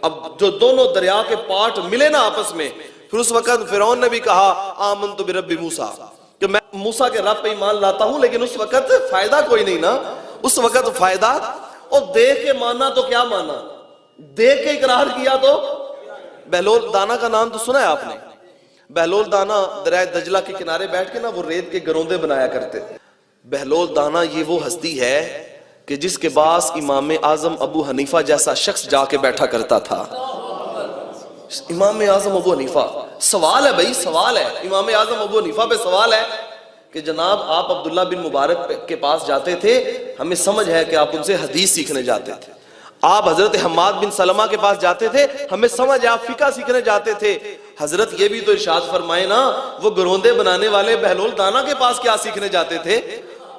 اب جو دونوں دریا کے پارٹ ملے نا آپس میں، پھر اس وقت فرعون نے بھی کہا آمنت برب موسیٰ، کہ میں موسیٰ کے رب پہ ایمان لاتا ہوں، لیکن اس وقت فائدہ کوئی نہیں نا، اس وقت فائدہ، اور دیکھ کے ماننا تو کیا مانا، دیکھ کے اقرار کیا تو۔ بہلول دانا کا نام تو سنا ہے آپ نے؟ بہلول دانا دریائے دجلہ کے کنارے بیٹھ کے نا وہ ریت کے گروندے بنایا کرتے تھے۔ بہلول دانا یہ وہ ہستی ہے کہ جس کے پاس امام اعظم ابو حنیفہ جیسا شخص جا کے بیٹھا کرتا تھا۔ امام اعظم ابو حنیفہ، سوال ہے بھائی، سوال ہے، امام اعظم ابو حنیفہ پہ سوال ہے کہ جناب آپ عبداللہ بن مبارک کے پاس جاتے تھے، ہمیں سمجھ ہے کہ آپ ان سے حدیث سیکھنے جاتے تھے۔ آپ حضرت حماد بن سلمہ کے پاس جاتے تھے، ہمیں سمجھ ہے آپ فقہ سیکھنے جاتے تھے۔ حضرت یہ بھی تو ارشاد فرمائے نا، وہ گروندے بنانے والے بہلول دانا کے پاس کیا سیکھنے جاتے تھے،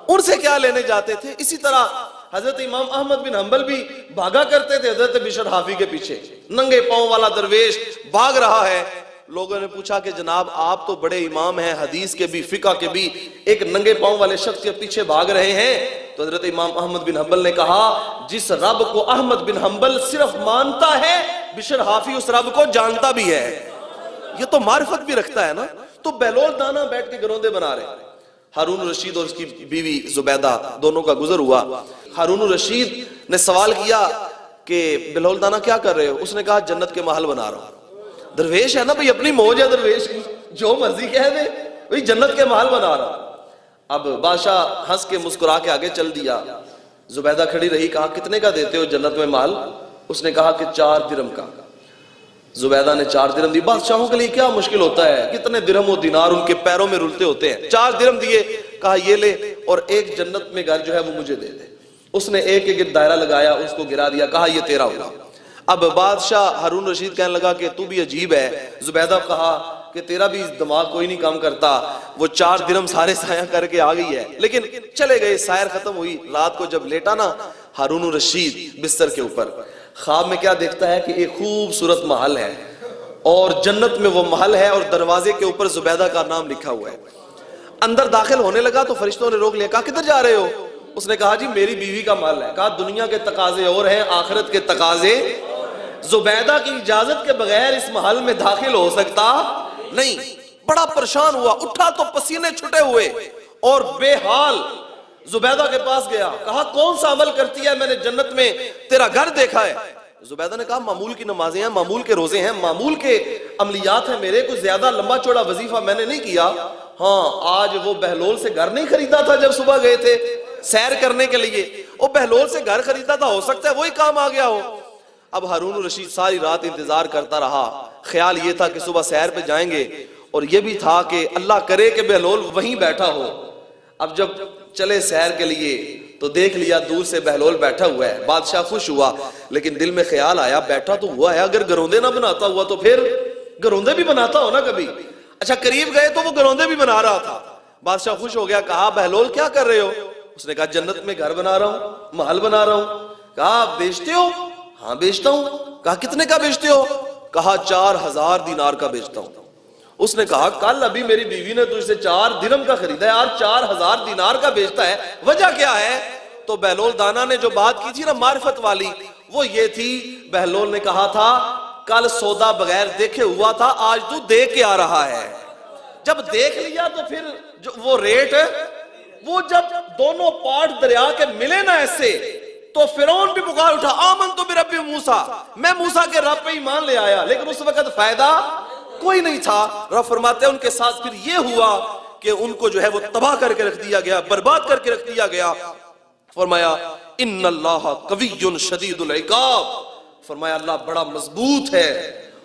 ان سے کیا لینے جاتے تھے؟ اسی طرح حضرت امام احمد بن حنبل بھی بھاگا کرتے تھے حضرت بشر حافی کے پیچھے، ننگے پاؤں والا درویش بھاگ رہا ہے۔ لوگوں نے پوچھا کہ جناب آپ تو بڑے امام ہیں، حدیث کے بھی فقہ کے بھی، ایک ننگے پاؤں والے شخص کے پیچھے بھاگ رہے ہیں؟ تو حضرت امام احمد بن حنبل نے کہا جس رب کو احمد بن حنبل صرف مانتا ہے، بشر حافی اس رب کو جانتا بھی ہے، یہ تو معرفت بھی رکھتا ہے نا۔ تو بہلول دانا بیٹھ کے گروندے بنا رہے ہیں۔ ہارون الرشید اور اس کی بیوی زبیدہ دونوں کا گزر ہوا۔ ہارون الرشید نے سوال کیا کہ بہلول دانا کیا کر رہے ہو؟ اس نے کہا جنت کے محل بنا رہا ہوں۔ درویش ہے نا بھئی، اپنی موج ہے درویش کی، جو مرضی کہہ دے، بھئی جنت کے محل بنا رہا ہوں۔ اب بادشاہ ہنس کے مسکرا کے آگے چل دیا۔ زبیدہ کھڑی رہی، کہا کتنے کا دیتے ہو جنت میں محل؟ اس نے کہا کہ 4 درہم کا۔ زبیدہ نے 4 درہم دی۔ بادشاہوں کے لیے کیا مشکل ہوتا ہے، کتنے درہم و دینار ان کے پیروں میں رلتے ہوتے ہیں۔ 4 درہم دیے، کہا یہ لے اور ایک جنت میں گھر جو ہے وہ مجھے دے دے۔ اس نے ایک ایک دائرہ لگایا، اس کو گرا دیا، کہا یہ تیرا ہوگا۔ اب بادشاہ ہارون رشید کہنے لگا کہ تو بھی عجیب ہے۔ زبیدہ کہا کہ تیرا بھی دماغ کوئی نہیں کام کرتا، وہ 4 درہم سارے سایہ کر کے آ گئی ہے۔ لیکن چلے گئے، سائر ختم ہوئی۔ رات کو جب لیٹا نا ہارون رشید بستر کے اوپر، خواب میں کیا دیکھتا ہے کہ ایک خوبصورت محل ہے، اور جنت میں وہ محل ہے، اور دروازے کے اوپر زبیدہ کا نام لکھا ہوا ہے۔ اندر داخل ہونے لگا تو فرشتوں نے روک لیا، کہا کدھر جا رہے ہو؟ اس نے کہا جی میری بیوی کا محل ہے۔ کہا دنیا کے تقاضے اور ہیں، آخرت کے تقاضے۔ زبیدہ کی اجازت کے بغیر اس محل میں داخل ہو سکتا نہیں۔ بڑا پریشان ہوا، اٹھا تو پسینے چھٹے ہوئے اور بے حال زبیدہ کے پاس گیا، کہا کون سا عمل کرتی ہے، میں نے جنت میں تیرا گھر دیکھا ہے۔ زبیدہ نے کہا معمول کی نمازیں ہیں، معمول کے روزے ہیں، معمول کے عملیات ہیں میرے، کوئی زیادہ لمبا چوڑا وظیفہ میں نے نہیں کیا۔ ہاں آج وہ بہلول سے گھر نہیں خریدا تھا جب صبح گئے تھے سیر کرنے کے لیے، وہ بہلول سے گھر خریدا تھا، ہو سکتا ہے وہی کام آ گیا ہو۔ اب ہارون الرشید ساری رات انتظار کرتا رہا، خیال یہ تھا کہ صبح سیر پہ جائیں گے، اور یہ بھی تھا کہ اللہ کرے کہ بہلول وہیں بیٹھا ہو۔ اب جب چلے سیر کے لیے تو دیکھ لیا دور سے بہلول بیٹھا ہوا ہے۔ بادشاہ خوش ہوا، لیکن دل میں خیال آیا بیٹھا تو ہوا ہے، اگر گروندے نہ بناتا ہوا تو پھر گروندے بھی بناتا ہو نا کبھی۔ اچھا قریب گئے تو وہ گروندے بھی بنا رہا تھا۔ بادشاہ خوش ہو گیا، کہا بہلول کیا کر رہے ہو؟ اس نے کہا جنت میں گھر بنا رہا ہوں، محل بنا رہا ہوں۔ کہا آپ بیچتے ہو؟ ہاں بیچتا ہوں۔ کہا کتنے کا بیچتے ہو؟ کہا 4000 دینار کا بیچتا ہوں۔ اس نے کہا کل ابھی میری بیوی نے تجھ سے 4 درہم کا خریدا ہے، آج 4000 دینار کا بیچتا ہے، وجہ کیا ہے؟ تو بہلول دانا نے جو بات کی تھی نا معرفت والی، وہ یہ تھی، بہلول نے کہا تھا کل سودا بغیر دیکھے ہوا تھا، آج تو دیکھ کے آ رہا ہے۔ جب دیکھ لیا تو پھر وہ ریٹ، وہ جب دونوں پارٹ دریا کے ملے نا ایسے، تو فرعون بھی پکار اٹھا آمنت برب موسیٰ، میں موسیٰ کے رب پہ ایمان لے آیا، لیکن اس وقت فائدہ کوئی نہیں تھا۔ رب فرماتے ہیں ان کے ساتھ پھر یہ ہوا کہ ان کو جو ہے وہ تباہ کر کے رکھ دیا گیا، برباد کر کے رکھ دیا گیا۔ فرمایا ان اللہ قوی شدید العقاب، فرمایا اللہ بڑا مضبوط ہے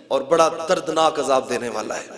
اور بڑا دردناک عذاب دینے والا ہے۔